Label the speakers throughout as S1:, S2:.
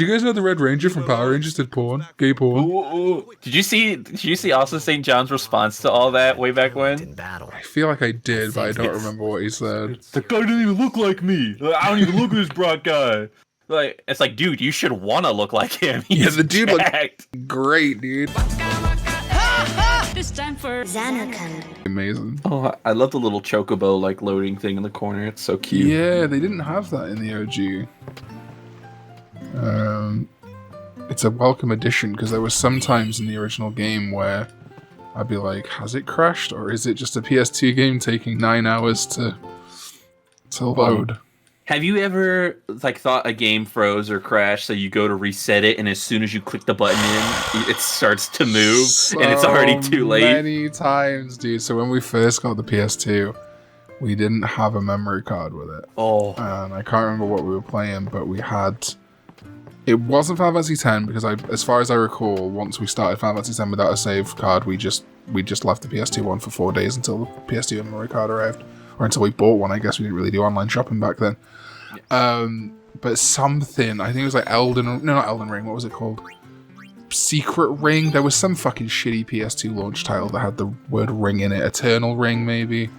S1: you guys know the Red Ranger from Power Rangers did porn? Gay porn?
S2: Ooh. Did you see Austin St. John's response to all that way back when?
S1: I feel like I did, but I don't remember what he said.
S2: The guy didn't even look like me. I don't even look at this broad guy. Like, it's like, dude, you should want to look like him. He's
S1: the dude
S2: jacked.
S1: looked great, dude.
S3: It's time for Xanarkand.
S1: Amazing.
S2: Oh, I love the little chocobo like loading thing in the corner. It's so cute.
S1: Yeah, they didn't have that in the OG. It's a welcome addition because there was some times in the original game where I'd be like, has it crashed or is it just a PS2 game taking 9 hours to load?
S2: Have you ever like thought a game froze or crashed, so you go to reset it, and as soon as you click the button it starts to move, and it's already too late?
S1: Many times, dude. So when we first got the PS2, we didn't have a memory card with it.
S2: Oh.
S1: And I can't remember what we were playing, but we had... It wasn't Final Fantasy X because, as far as I recall, once we started Final Fantasy X without a save card, we just left the PS2 one for 4 days until the PS2 memory card arrived, or until we bought one. I guess we didn't really do online shopping back then. But something, I think it was like not Elden Ring. What was it called? Secret Ring. There was some fucking shitty PS2 launch title that had the word ring in it. Eternal Ring, maybe.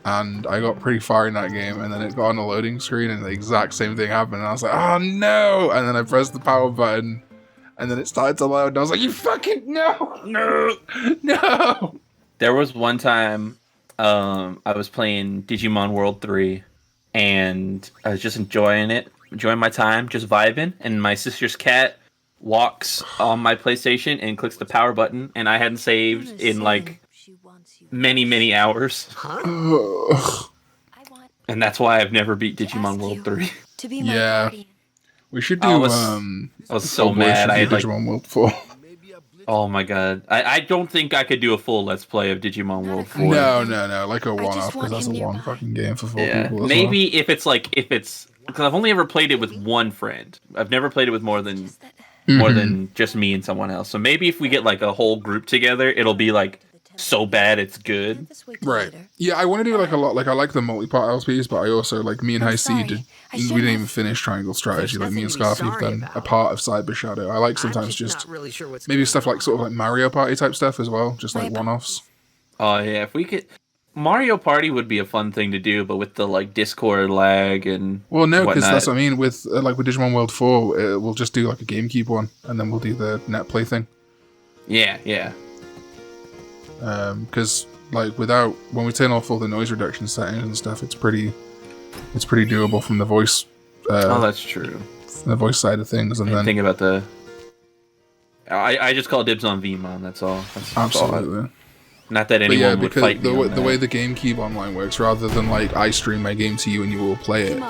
S1: And I got pretty far in that game, and then it got on a loading screen, and the exact same thing happened, and I was like, oh no! And then I pressed the power button, and then it started to load, and I was like, you fucking no!
S2: There was one time I was playing Digimon World 3, and I was just enjoying my time, just vibing, and my sister's cat walks on my PlayStation and clicks the power button, and I hadn't saved in like many hours. And that's why I've never beat Digimon World 3.
S1: Yeah. We should do
S2: I was so mad. I had
S1: Digimon World 4.
S2: Oh my god. I don't think I could do a full Let's Play of Digimon World 4.
S1: No, like a one-off, because that's a long fucking game for 4 people.
S2: Maybe well. if it's because I've only ever played it with one friend. I've never played it with more than just me and someone else. So maybe if we get like a whole group together, it'll be like so bad it's good.
S1: Right. Yeah, I want to do like a lot. Like I like the multi-part LPs, but I also like me and YCZ'c we didn't even finish Triangle Strategy. Like me and Scarfy have done a part of Cyber Shadow. I like sometimes just maybe stuff like sort of like Mario Party type stuff as well, just like one-offs.
S2: Oh yeah, if we could. Mario Party would be a fun thing to do, but with the like Discord lag and
S1: because that's what I mean with like with Digimon World 4, we'll just do like a GameCube one, and then we'll do the net play thing.
S2: Yeah.
S1: Because like when we turn off all the noise reduction settings and stuff, it's pretty doable from the voice.
S2: That's true.
S1: The voice side of things, and then
S2: think about I just call dibs on VMon. That's all.
S1: Absolutely.
S2: Not that anyone would fight me on
S1: the way the GameCube Online works, rather than like I stream my game to you and you all play it,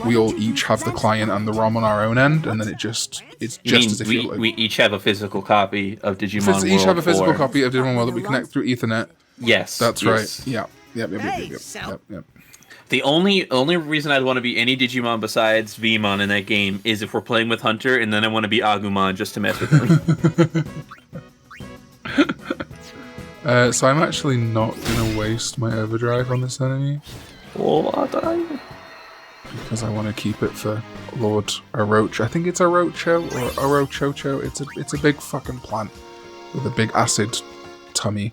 S1: we all each have the client and the ROM on our own end, and then it's just as if
S2: we each have a physical copy of Digimon World.
S1: Each have a physical copy of Digimon World that we connect through Ethernet.
S2: Yes,
S1: that's right. Yeah. Yep.
S2: The only reason I'd want to be any Digimon besides Vmon in that game is if we're playing with Hunter, and then I want to be Agumon just to mess with him.
S1: So I'm actually not gonna waste my overdrive on this enemy. Because I want to keep it for Lord Orocho. I think it's Orocho or Orochocho. It's a big fucking plant with a big acid tummy.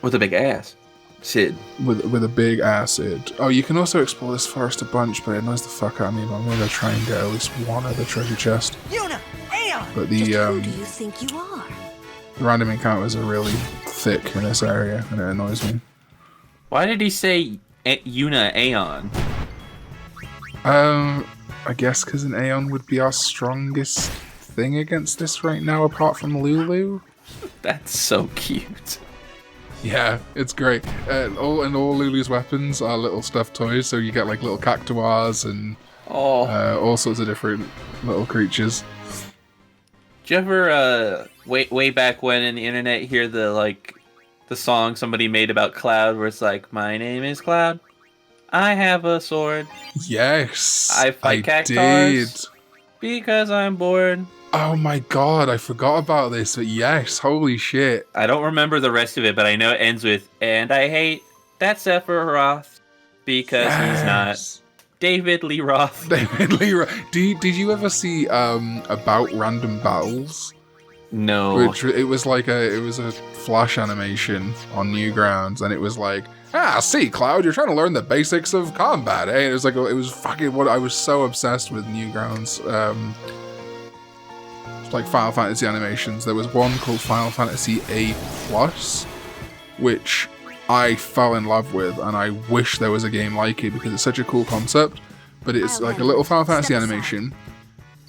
S2: With a big ass. Sid.
S1: With a big acid. Oh, you can also explore this forest a bunch, but it annoys the fuck out of me. But I'm gonna try and get at least one of the treasure chest. But the
S3: who do you think you are?
S1: The random encounters are really thick in this area, and it annoys me.
S2: Why did he say Yuna Aeon?
S1: I guess because an Aeon would be our strongest thing against this right now, apart from Lulu.
S2: That's so cute.
S1: Yeah, it's great. All Lulu's weapons are little stuffed toys, so you get like little cactuars and all sorts of different little creatures.
S2: Did you ever way back when in the internet hear the song somebody made about Cloud, where it's like, "My name is Cloud, I have a sword.
S1: Yes,
S2: I fight cactuars because I'm bored."
S1: Oh my god, I forgot about this, but yes, holy shit.
S2: I don't remember the rest of it, but I know it ends with, "And I hate that Sephiroth because he's not David Lee Roth.
S1: David Lee Roth. Did you ever see About Random Battles?
S2: No.
S1: Which it was a flash animation on Newgrounds, and it was like, see, Cloud, you're trying to learn the basics of combat, eh? And it was fucking what I was so obsessed with Newgrounds. Like Final Fantasy animations. There was one called Final Fantasy A+, which I fell in love with, and I wish there was a game like it because it's such a cool concept. But it's like a little Final Fantasy animation,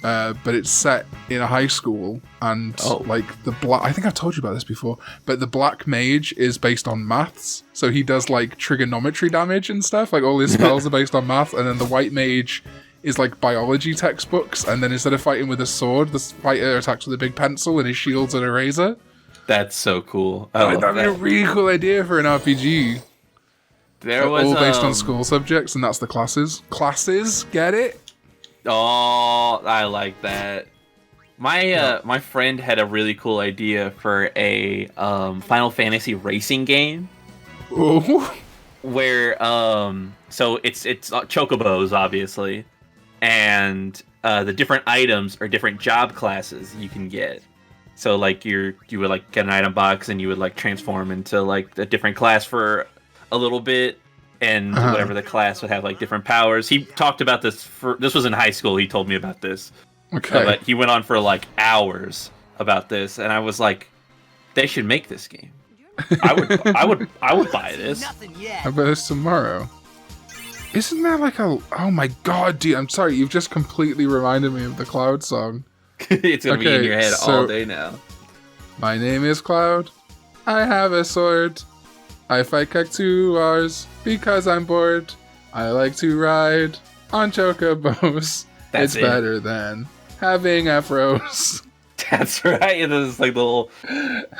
S1: but it's set in a high school, and like I think I've told you about this before, but the black mage is based on maths, so he does like trigonometry damage and stuff. Like all his spells are based on math, and then the white mage is like biology textbooks, and then instead of fighting with a sword, the fighter attacks with a big pencil, and his shield's an eraser.
S2: That's so cool. That'd
S1: be a really cool idea for an RPG.
S2: There was
S1: all based on school subjects, and that's the classes. Classes, get it?
S2: Oh, I like that. My friend had a really cool idea for a Final Fantasy racing game.
S1: Oh.
S2: Where so it's chocobos, obviously. And the different items are different job classes you can get. So like you would like get an item box and you would like transform into like a different class for a little bit, and whatever the class would have like different powers. He talked about this this was in high school. He told me about this.
S1: Okay.
S2: But he went on for like hours about this, and I was like, they should make this game. I would buy this.
S1: How about this tomorrow? Isn't there like oh my god, dude, I'm sorry, you've just completely reminded me of the Cloud song.
S2: It's gonna be in your head all day now.
S1: My name is Cloud. I have a sword. I fight cactuars because I'm bored. I like to ride on chocobos. It's better than having afros.
S2: That's right. This is like the little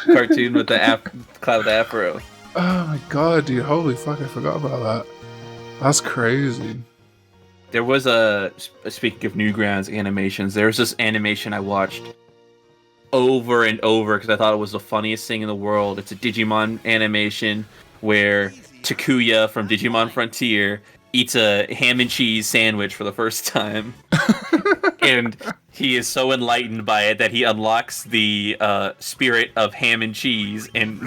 S2: cartoon with the Cloud afro.
S1: Oh my god, dude! Holy fuck! I forgot about that. That's crazy.
S2: There was speaking of Newgrounds animations, there was this animation I watched over and over because I thought it was the funniest thing in the world. It's a Digimon animation where Takuya from Digimon Frontier eats a ham and cheese sandwich for the first time. And he is so enlightened by it that he unlocks the spirit of ham and cheese, and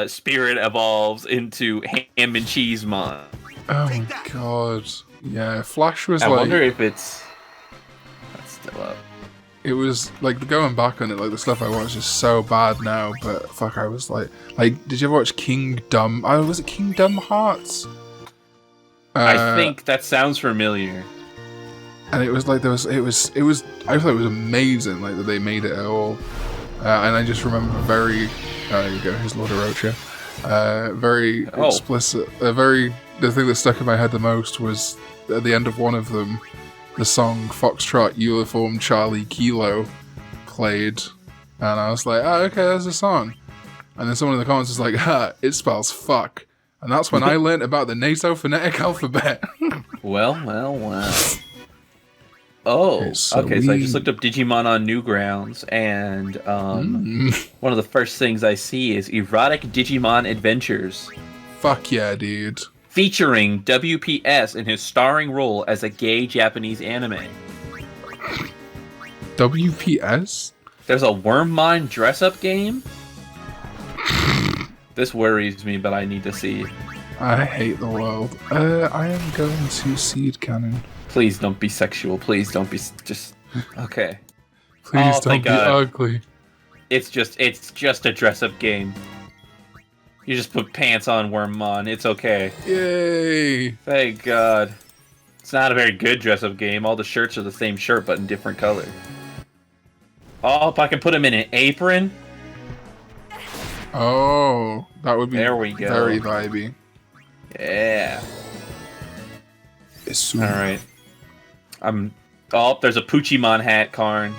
S2: spirit evolves into ham and cheese mon.
S1: Oh my god. Yeah, Flash was
S2: I
S1: like...
S2: wonder if that's still up.
S1: It was, like, going back on it, like, the stuff I watched is so bad now, but fuck, I was like, did you ever watch Kingdom? Oh, was it Kingdom Hearts?
S2: I think that sounds familiar.
S1: And it was like, I thought it was amazing, like, that they made it at all. And I just remember very, there you go, here's Lord of Rocha. Very explicit, the thing that stuck in my head the most was at the end of one of them, the song Foxtrot Uniform Charlie Kilo played, and I was like, oh, okay, there's a song. And then someone in the comments was like, it spells fuck. And that's when I learnt about the NATO phonetic alphabet.
S2: Well. Oh, okay, so I just looked up Digimon on Newgrounds, and one of the first things I see is Erotic Digimon Adventures.
S1: Fuck yeah, dude.
S2: Featuring WPS in his starring role as a gay Japanese anime.
S1: WPS?
S2: There's a Wormmon dress-up game? This worries me, but I need to see.
S1: I hate the world. I am going to seed cannon.
S2: Please don't be sexual. Please don't be just... Okay.
S1: Please don't be ugly.
S2: It's just a dress-up game. You just put pants on Wormmon. It's okay.
S1: Yay!
S2: Thank God. It's not a very good dress-up game. All the shirts are the same shirt, but in different color. Oh, if I can put him in an apron.
S1: Oh, that would be
S2: there we go.
S1: Very vibey.
S2: Yeah.
S1: All
S2: right. Oh, there's a Poochymon hat, Karn.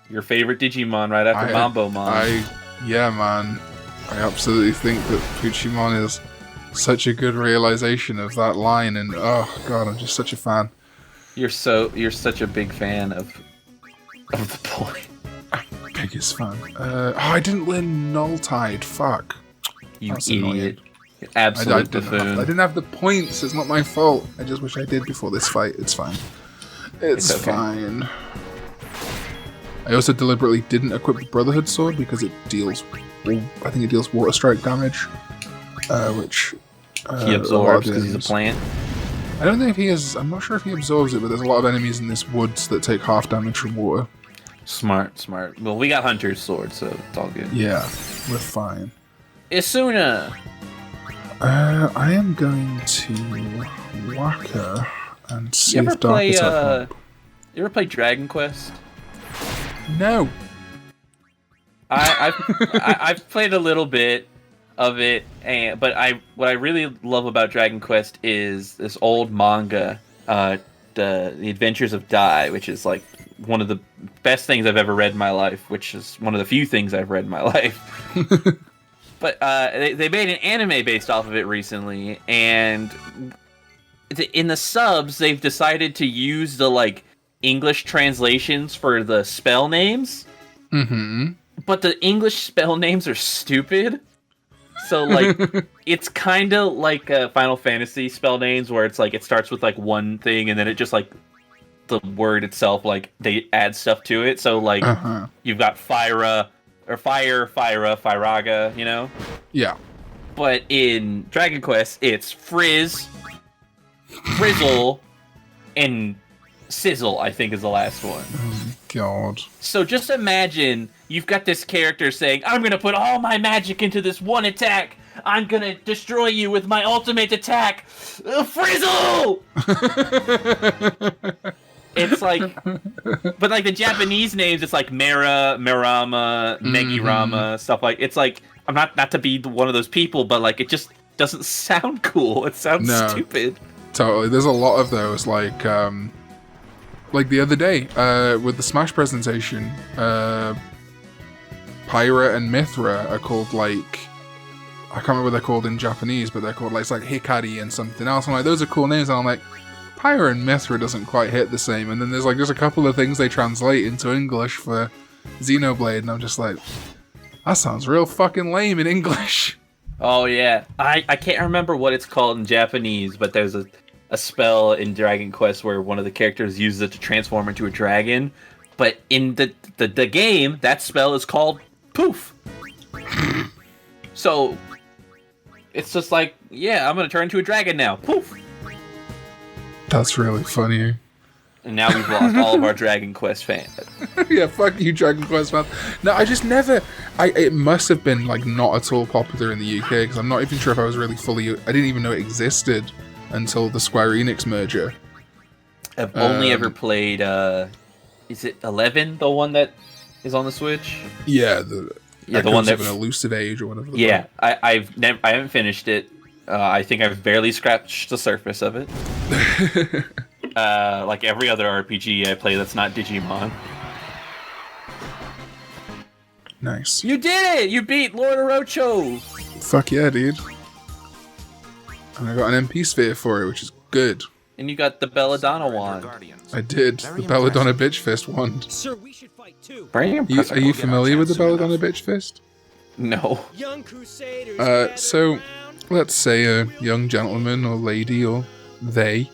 S2: Your favorite Digimon right after Mambomon.
S1: Yeah, man. I absolutely think that Poochymon is such a good realization of that line, and oh god, I'm just such a fan.
S2: You're such a big fan of the boy.
S1: Biggest fan. I didn't learn Nulltide. Fuck.
S2: You idiot. Absolute
S1: I
S2: buffoon.
S1: didn't have the points. It's not my fault. I just wish I did before this fight. It's fine. It's
S2: okay.
S1: fine. I also deliberately didn't equip the Brotherhood sword because it deals, I think it deals water strike damage, which
S2: He absorbs because he's a plant.
S1: I don't think he is. I'm not sure if he absorbs it, but there's a lot of enemies in this woods that take half damage from water.
S2: Smart. Well, we got Hunter's sword, so it's all good.
S1: Yeah, we're fine.
S2: Isuna!
S1: I am going to whack her and see if Dark Attack.
S2: You ever play Dragon Quest?
S1: No.
S2: I've played a little bit of it, but what I really love about Dragon Quest is this old manga, the Adventures of Dai, which is like one of the best things I've ever read in my life, which is one of the few things I've read in my life. But they made an anime based off of it recently, and in the subs they've decided to use the like English translations for the spell names.
S1: Mm-hmm.
S2: But the English spell names are stupid. So like it's kind of like Final Fantasy spell names where it's like it starts with like one thing and then it just like the word itself like they add stuff to it. So like you've got Fyra or Fyraga, you know?
S1: Yeah.
S2: But in Dragon Quest, it's Frizz, Frizzle, and Sizzle, I think is the last one.
S1: Oh, God.
S2: So just imagine you've got this character saying, I'm going to put all my magic into this one attack. I'm going to destroy you with my ultimate attack. Frizzle! It's like, but like the Japanese names, it's like Mera, Merama, Megirama, stuff like, it's like, I'm not to be one of those people, but like, it just doesn't sound cool. It sounds stupid.
S1: Totally. There's a lot of those, like the other day, with the Smash presentation, Pyra and Mithra are called like, I can't remember what they're called in Japanese, but they're called like, it's like Hikari and something else. I'm like, those are cool names, and I'm like, Pyra and Mithra doesn't quite hit the same. And then there's like just a couple of things they translate into English for Xenoblade, and I'm just like, that sounds real fucking lame in English.
S2: Oh yeah, I can't remember what it's called in Japanese, but there's a spell in Dragon Quest where one of the characters uses it to transform into a dragon. But in the game, that spell is called Poof. So it's just like, yeah, I'm gonna turn into a dragon now. Poof.
S1: That's really funny.
S2: And now we've lost all of our Dragon Quest fans.
S1: Yeah, fuck you, Dragon Quest fans. No, I just never... it must have been, like, not at all popular in the UK, because I'm not even sure if I was really fully... I didn't even know it existed until the Square Enix merger.
S2: I've only ever played, is it 11, the one that is on the Switch?
S1: Yeah, the
S2: one that...
S1: an elusive age or whatever.
S2: Yeah, I haven't finished it. I think I've barely scratched the surface of it. Like every other RPG I play that's not Digimon.
S1: Nice.
S2: You did it! You beat Lord Orocho!
S1: Fuck yeah, dude. And I got an MP sphere for it, which is good.
S2: And you got the Belladonna wand.
S1: I did. The Belladonna Bitch Fist wand.
S4: Sir, we should fight too.
S2: Very impressive.
S1: Are you familiar with the Belladonna Bitch Fist?
S2: No.
S4: Young Crusaders.
S1: So, let's say a young gentleman or lady or they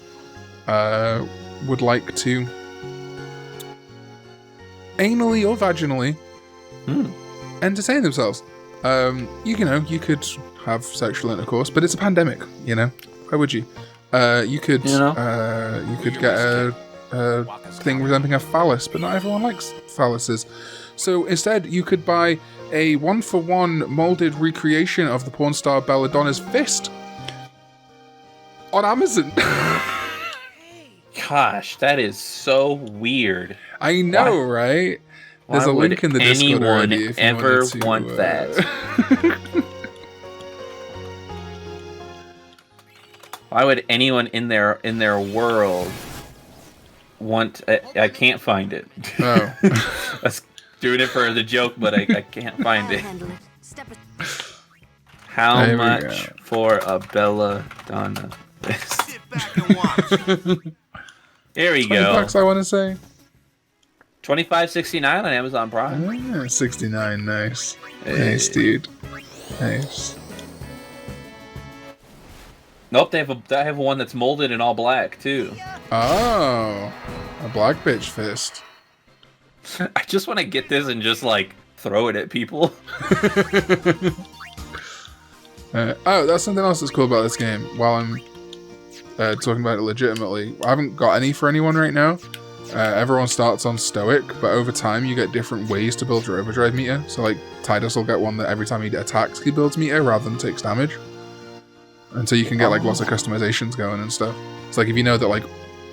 S1: would like to anally or vaginally entertain themselves. You could have sexual intercourse, but it's a pandemic, you know? Why would you? You could get a thing resembling a phallus, but not everyone likes phalluses. So instead, you could buy a 1-for-1 molded recreation of the porn star Belladonna's fist on Amazon.
S2: Gosh, that is so weird.
S1: I know, right? There's a link in the Discord already if you
S2: ever
S1: wanted to,
S2: want that? Why would anyone in their world want? I can't find it.
S1: Oh.
S2: I was doing it for the joke, but I can't find it. How much for a Belladonna fist?
S4: Sit back and watch.
S2: Here we go.
S1: $20, I want to say.
S2: $25.69 on Amazon Prime.
S1: Yeah, 69, nice.
S2: Hey.
S1: Nice, dude. Nice.
S2: Nope, they have one that's molded in all black too.
S1: Oh, a black bitch fist.
S2: I just want to get this and just like throw it at people.
S1: Oh, that's something else that's cool about this game. While I'm talking about it legitimately, I haven't got any for anyone right now. Everyone starts on Stoic, but over time you get different ways to build your overdrive meter. So like Titus will get one that every time he attacks he builds meter rather than takes damage. And so you can get like lots of customizations going and stuff. It's like if you know that like,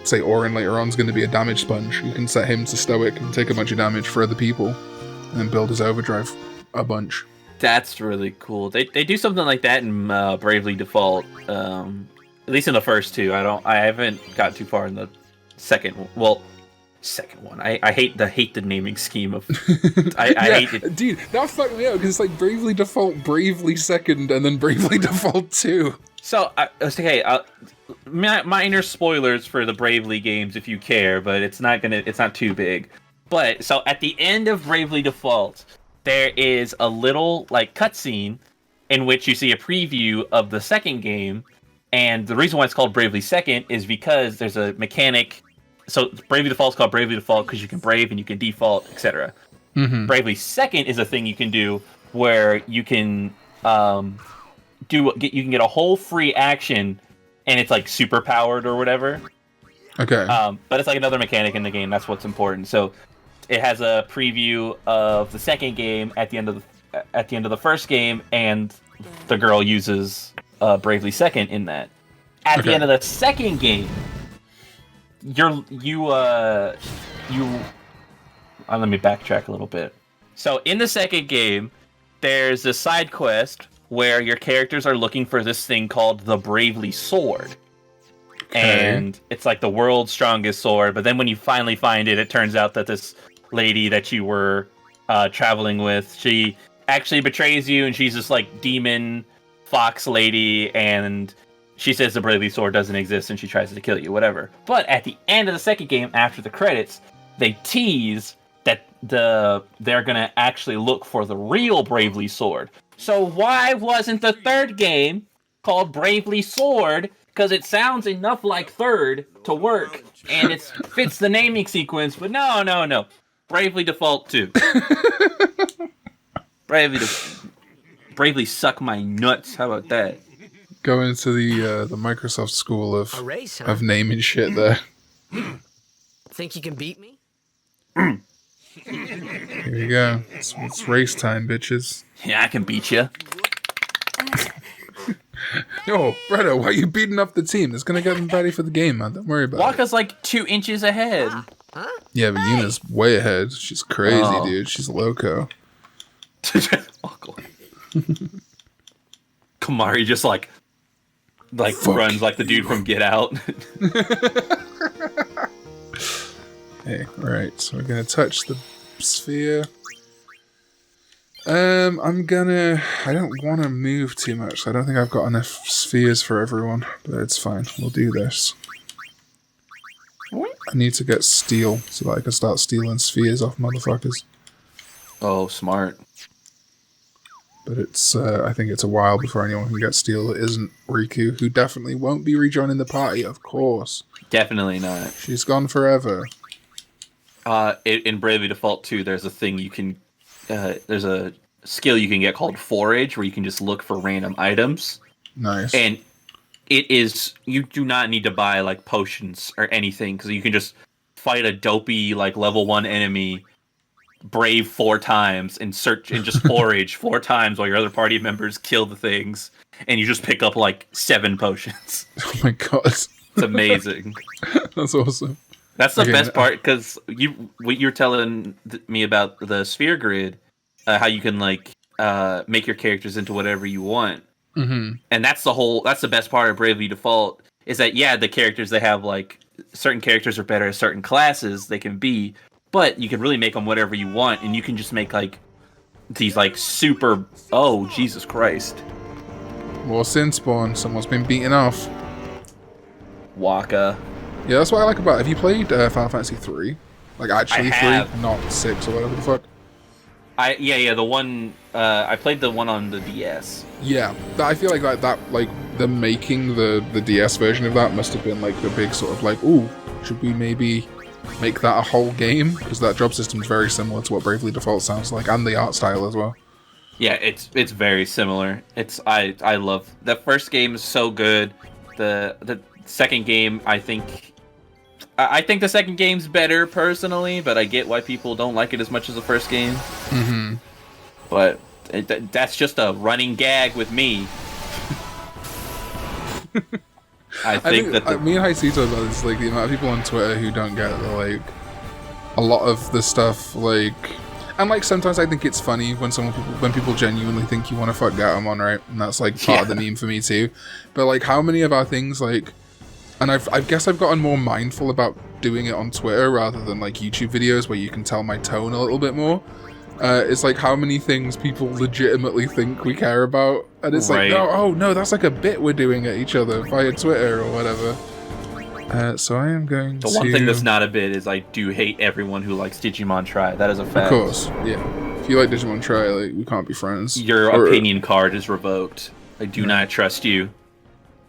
S1: say Orin later on is going to be a damage sponge, you can set him to Stoic and take a bunch of damage for other people, and then build his overdrive a bunch.
S2: That's really cool. They do something like that in Bravely Default. At least in the first two. I haven't got too far in the second one. I hate the naming scheme of. I hate it.
S1: Dude, that fucked me up because it's like Bravely Default, Bravely Second, and then Bravely Default 2.
S2: So okay, minor spoilers for the Bravely games if you care, but it's not too big. But so at the end of Bravely Default, there is a little like cutscene in which you see a preview of the second game, and the reason why it's called Bravely Second is because there's a mechanic. So Bravely Default is called Bravely Default because you can brave and you can default, etc.
S1: Mm-hmm.
S2: Bravely Second is a thing you can do where you can get a whole free action, and it's like super powered or whatever.
S1: Okay.
S2: But it's like another mechanic in the game. That's what's important. So it has a preview of the second game at the end of the first game, and the girl uses Bravely Second in that. At the end of the second game, let me backtrack a little bit. So in the second game, there's a side quest where your characters are looking for this thing called the Bravely Sword. And it's like the world's strongest sword, but then when you finally find it, it turns out that this lady that you were traveling with, she actually betrays you, and she's this like demon fox lady, and she says the Bravely Sword doesn't exist, and she tries to kill you, whatever. But at the end of the second game, after the credits, they tease that they're gonna actually look for the real Bravely Sword. So why wasn't the third game called Bravely Sword? Because it sounds enough like third to work, and it fits the naming sequence. But no. Bravely Default 2. Bravely suck my nuts. How about that?
S1: Go into the Microsoft school of
S5: A race, huh?
S1: of naming shit there.
S5: Think you can beat me?
S1: Here we go. It's race time, bitches.
S2: Yeah, I can beat you.
S1: Yo, brother, why are you beating up the team? It's gonna get them ready for the game, man. Don't worry about it.
S2: Waka's like 2 inches ahead.
S1: Yeah, but Yuna's way ahead. She's crazy,
S2: Oh.
S1: dude. She's loco.
S2: Kamari just like
S1: Fuck.
S2: runs like the dude from Get Out.
S1: Hey, alright, so we're gonna touch the sphere. I don't want to move too much. I don't think I've got enough spheres for everyone, but it's fine. We'll do this. I need to get steel so that I can start stealing spheres off motherfuckers.
S2: Oh, smart.
S1: But it's, I think it's a while before anyone can get steel that isn't Riku, who definitely won't be rejoining the party, of course.
S2: Definitely not.
S1: She's gone forever.
S2: In Bravely Default 2, there's a thing you can... there's a skill you can get called Forage, where you can just look for random items.
S1: Nice.
S2: And it is... You do not need to buy, like, potions or anything, because you can just fight a dopey, like, level 1 enemy, brave 4 times, and search and just forage 4 times while your other party members kill the things, and you just pick up, like, 7 potions.
S1: Oh my god.
S2: It's amazing.
S1: That's awesome.
S2: That's the
S1: Okay,
S2: best part, because you're telling me about the sphere grid, how you can like make your characters into whatever you want,
S1: Mm-hmm.
S2: and that's the best part of Bravely Default is that the characters they have like certain characters are better at certain classes they can be, but you can really make them whatever you want, and you can just make like these like super Jesus Christ,
S1: More sin spawn. Someone's been beaten off.
S2: Waka.
S1: Yeah, that's what I like about it. Have you played Final Fantasy 3? Like, actually
S2: I
S1: 3,
S2: have.
S1: not 6 or whatever the fuck?
S2: The one I played the one on the DS.
S1: Yeah, I feel like that like them making the DS version of that must have been like the big sort of like, ooh, should we maybe make that a whole game? Because that job system is very similar to what Bravely Default sounds like, and the art style as well.
S2: Yeah, it's very similar. I love the first game is so good. The second game, I think the second game's better personally, but I get why people don't like it as much as the first game.
S1: Mm-hmm.
S2: But that's just a running gag with me. I think that
S1: me and YCZ'c talk about this, like the amount of people on Twitter who don't get like a lot of the stuff, like, and like sometimes I think it's funny when people genuinely think you want to fuck Gatomon, right? And that's like part of the meme for me too. But like, how many of our things like, and I guess I've gotten more mindful about doing it on Twitter rather than like YouTube videos where you can tell my tone a little bit more. It's like how many things people legitimately think we care about, and it's like, no, that's like a bit we're doing at each other via Twitter or whatever. So I am going to...
S2: The one thing that's not a bit is I do hate everyone who likes Digimon Tri. That is a fact.
S1: Of course, yeah. If you like Digimon Tri, like, we can't be friends.
S2: Your opinion card is revoked. I do not trust you.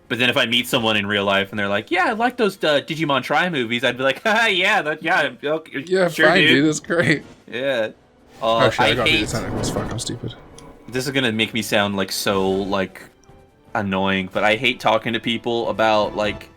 S2: But then if I meet someone in real life and they're like, yeah, I like those Digimon Tri movies, I'd be like, okay,
S1: yeah,
S2: sure,
S1: fine, dude, that's great.
S2: Yeah.
S1: Oh shit, I gotta do the tentacles. Fuck, I'm stupid.
S2: This is gonna make me sound like so like annoying, but I hate talking to people about like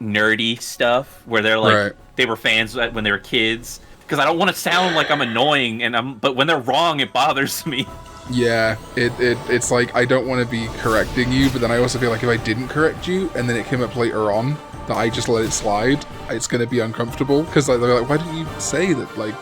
S2: nerdy stuff where they're like they were fans when they were kids, because I don't want to sound like I'm annoying, but when they're wrong, it bothers me.
S1: Yeah, it's like I don't want to be correcting you, but then I also feel like if I didn't correct you and then it came up later on that I just let it slide, it's gonna be uncomfortable because like, they're like, why didn't you say that like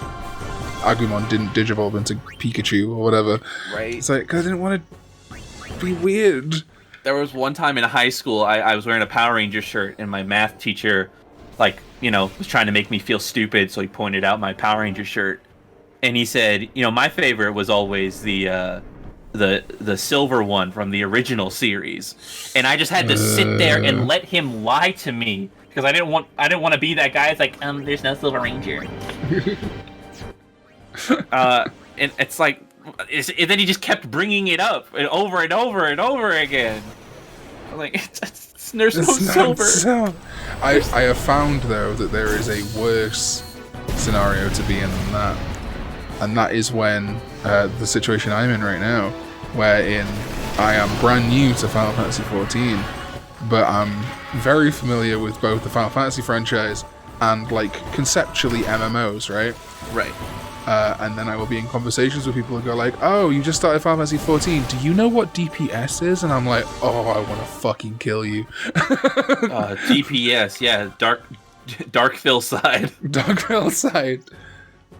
S1: Agumon didn't digivolve into Pikachu or whatever?
S2: Right.
S1: It's like, 'cause I didn't want to be weird.
S2: There was one time in high school, I was wearing a Power Ranger shirt, and my math teacher, like, was trying to make me feel stupid, so he pointed out my Power Ranger shirt, and he said, my favorite was always the silver one from the original series, and I just had to sit there and let him lie to me because I didn't want to be that guy. It's like, there's no Silver Ranger. And it's like, and then he just kept bringing it up and over and over and over again. I'm like, there's no silver.
S1: I have found though that there is a worse scenario to be in than that, and that is when the situation I'm in right now, wherein I am brand new to Final Fantasy XIV, but I'm very familiar with both the Final Fantasy franchise and like conceptually MMOs, right?
S2: Right.
S1: And then I will be in conversations with people who go like, oh, you just started Final Fantasy XIV, do you know what DPS is? And I'm like, oh, I want to fucking kill you.
S2: DPS, yeah, Dark Fill Side.
S1: Dark Fill Side.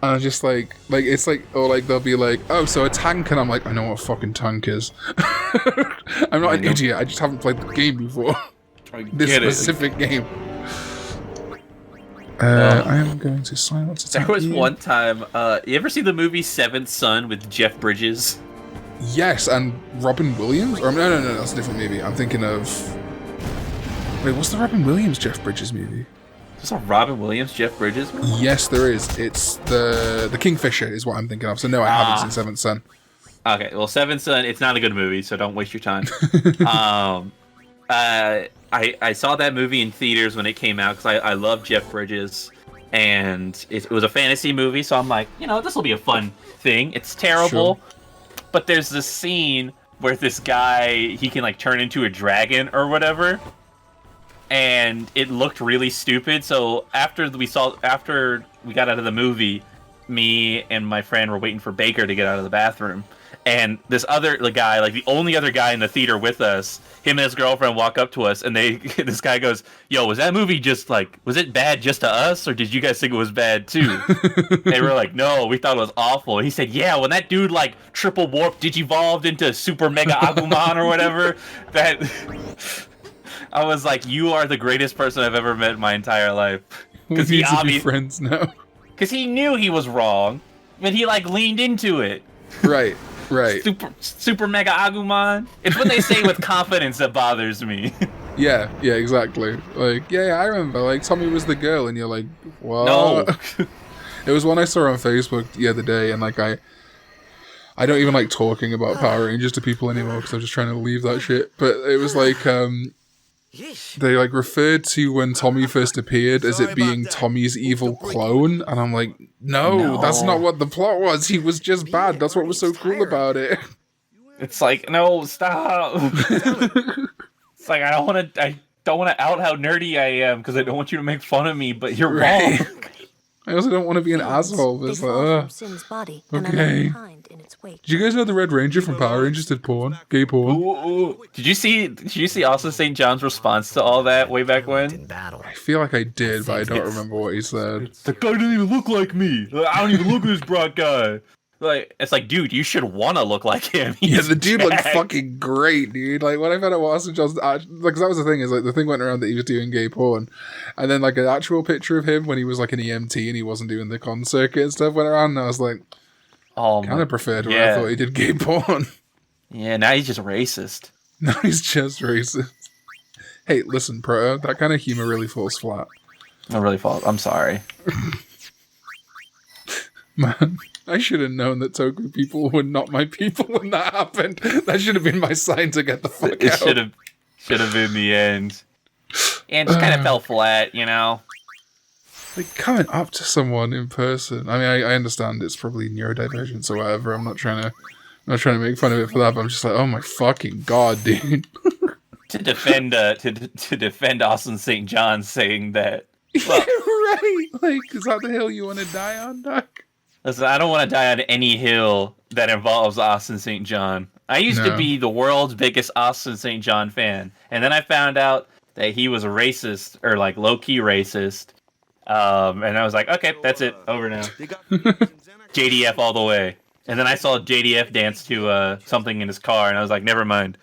S1: And I'm just like it's like, or like they'll be like, oh, so a tank, and I'm like, I know what a fucking tank is. I'm not an idiot, I just haven't played the game before. This specific game. I am going to silence attack.
S2: There was one time, you ever see the movie Seventh Son with Jeff Bridges?
S1: Yes, and Robin Williams? Or no, that's a different movie. I'm thinking of... Wait, what's the Robin Williams Jeff Bridges movie?
S2: Is there a Robin Williams Jeff Bridges movie?
S1: Yes, there is. It's the Kingfisher is what I'm thinking of. So no, I haven't seen Seventh Son.
S2: Okay, well, Seventh Son, it's not a good movie, so don't waste your time. I saw that movie in theaters when it came out because I love Jeff Bridges, and it was a fantasy movie, so I'm like, this will be a fun thing. It's terrible, but there's this scene where this guy, he can like turn into a dragon or whatever, and it looked really stupid. So after we got out of the movie, me and my friend were waiting for Baker to get out of the bathroom. And this other guy, like the only other guy in the theater with us, him and his girlfriend walk up to us, and this guy goes, "Yo, was that movie just like, was it bad just to us, or did you guys think it was bad too?" They were like, "No, we thought it was awful." And he said, "Yeah, when that dude like triple warp digivolved into Super Mega Agumon or whatever, that." I was like, "You are the greatest person I've ever met in my entire life."
S1: Because he obviously friends now.
S2: Because he knew he was wrong, but he like leaned into it.
S1: Right. Right.
S2: Super Mega Agumon. It's what they say with confidence that bothers me.
S1: Yeah, exactly. Like, yeah, I remember. Like, Tommy was the girl, and you're like, what?
S2: No.
S1: It was one I saw on Facebook the other day, and like I don't even like talking about Power Rangers to people anymore because I'm just trying to leave that shit. But it was like, they like referred to when Tommy first appeared as it being Tommy's evil clone. And I'm like, no, that's not what the plot was. He was just bad. That's what was so cool about it.
S2: It's like, no, stop. It's like, I don't want to out how nerdy I am because I don't want you to make fun of me, but you're wrong.
S1: I also don't want to be an asshole. It's like, okay. Did you guys know the Red Ranger from Power Rangers did porn? Gay porn?
S2: Ooh. Did you see Austin St. John's response to all that way back when?
S1: I feel like I did, but I don't remember what he said.
S2: The guy didn't even look like me. I don't even look at this broad guy. Like, it's like, dude, you should want to look like him.
S1: Yeah, the dude looked fucking great, dude. Like, when I found out what Austin Johnson, because that was the thing, is like the thing went around that he was doing gay porn, and then like an actual picture of him when he was like an EMT and he wasn't doing the con circuit and stuff went around, and I was like, kind of preferred when I thought he did gay porn.
S2: Yeah, now he's just racist.
S1: Now he's just racist. Hey, listen, Proto, that kind of humor really falls flat.
S2: It really falls. I'm sorry.
S1: Man, I should have known that Toku people were not my people when that happened. That should have been my sign to get the fuck out.
S2: It should have been the end. And just kind of fell flat, you know?
S1: Like, coming up to someone in person. I mean, I understand it's probably neurodivergence or whatever. I'm not trying to make fun of it for that, but I'm just like, oh my fucking god, dude.
S2: To defend Austin St. John saying that. Well,
S1: right. Like, is that the hill you want to die on, Doc?
S2: Listen, I don't want to die on any hill that involves Austin St. John. I used to be the world's biggest Austin St. John fan, and then I found out that he was a racist, or like low-key racist, and I was like, okay, that's it, over now. JDF all the way. And then I saw JDF dance to something in his car, and I was like, never mind.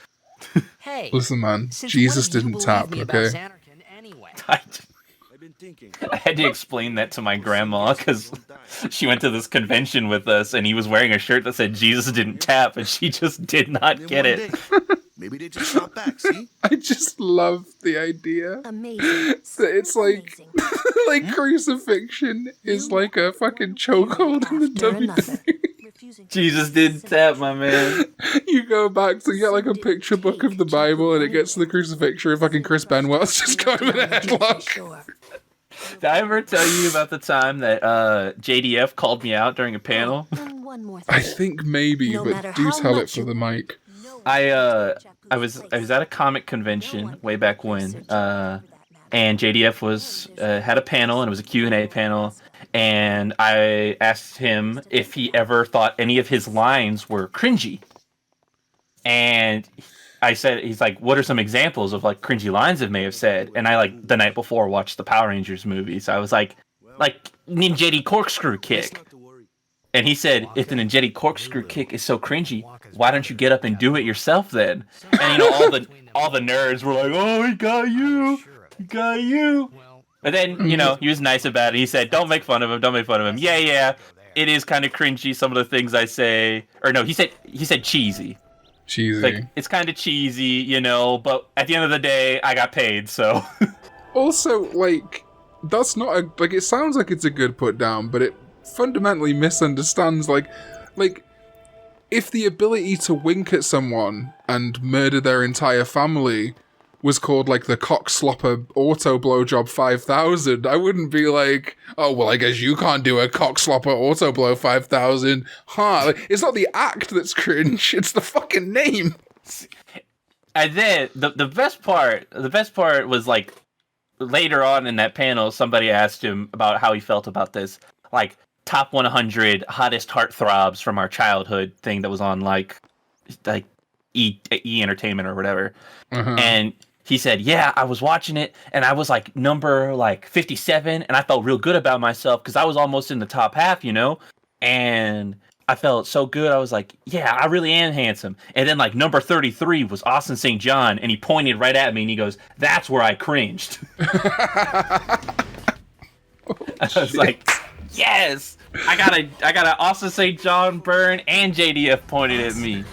S5: Hey,
S1: listen, man, Jesus didn't tap, okay?
S2: I had to explain that to my grandma because she went to this convention with us and he was wearing a shirt that said Jesus didn't tap and she just did not get it.
S6: Maybe they just shot back, see?
S1: I just love the idea
S3: Amazing.
S1: that it's like like crucifixion is like a fucking chokehold in the WWE.
S2: Jesus didn't tap, my man.
S1: You go back to get like a picture book of the Bible and it gets to the crucifixion and fucking Chris Benoit's just going with a headlock.
S2: Did I ever tell you about the time that JDF called me out during a panel?
S1: I think maybe, but do tell it for the mic.
S2: I was at a comic convention way back when, and JDF was had a panel and it was a Q&A panel, and I asked him if he ever thought any of his lines were cringy, and I said, he's like, what are some examples of like cringy lines it may have said? And I like the night before watched the Power Rangers movie, so I was like Ninjetti corkscrew kick. And he said, if the Ninjetti corkscrew kick is so cringy, why don't you get up and do it yourself then? And you know, all the nerds were like, oh, he got you. But then, you know, he was nice about it. He said, don't make fun of him. Yeah, it is kind of cringy, some of the things I say. Or no, he said cheesy.
S1: Cheesy.
S2: Like, it's kind of cheesy, you know, but at the end of the day, I got paid, so.
S1: Also, like, that's not a, like, it sounds like it's a good put down, but it fundamentally misunderstands, like, if the ability to wink at someone and murder their entire family was called, like, the cockslopper auto blowjob 5000, I wouldn't be like, oh, well, I guess you can't do a cockslopper auto blow 5000, huh? Like, it's not the act that's cringe, it's the fucking name.
S2: And then, the best part was, like, later on in that panel, somebody asked him about how he felt about this, like, top 100 hottest heartthrobs from our childhood thing that was on, like E Entertainment or whatever. Uh-huh. And he said, yeah, I was watching it, and I was, like, number, 57, and I felt real good about myself, because I was almost in the top half, you know? And I felt so good, I was like, yeah, I really am handsome. And then, like, number 33 was Austin St. John, and he pointed right at me, and he goes, that's where I cringed. I was like, yes! I got a Austin St. John burn, and JDF pointed at me.